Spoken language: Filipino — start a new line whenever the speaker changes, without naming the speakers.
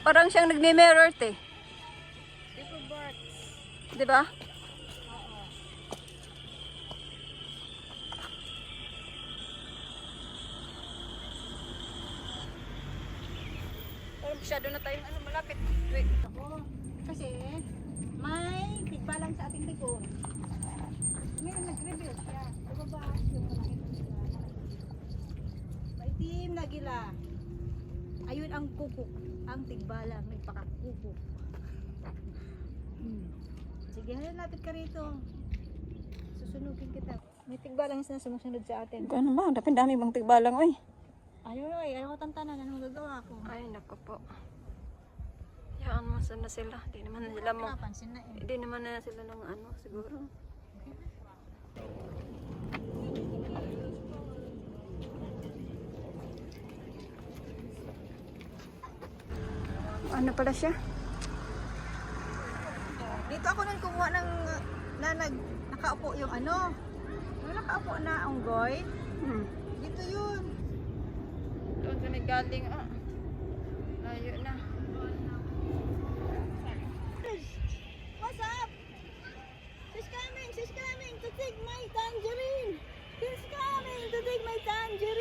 Parang siyang nagme-mirror, te.
Little birds.
Di ba?
Oo.
Parang masyado na tayong malapit. Wait.
Ako, kasi may tigbalang sa ating likod. Ngayon nag-reveal siya. Bumaba yung malaki sila. Maitim na gila. Ayun ang kukuk. Ang tigbalang nagpakakukuk. Sige, lapit ka rito. Susunugin kita. May tigbalang na sumusunod sa atin.
Ano ba? Dami bang tigbalang, oy.
Ayaw ko tantanan. Anong gagawa ko?
Ay, naku po. Yaan mo sana sila. Di naman na sila mo.
Napansin na eh.
Di naman na sila ng ano, siguro. Ano pala siya?
Dito ako nang kumuha ng nakaupo yung ano. Yung nakaupo na unggoy. Dito yun.
Doon sa galing, ah. Layo na.
What's up? She's coming to take my tangerine. She's coming to take my tangerine.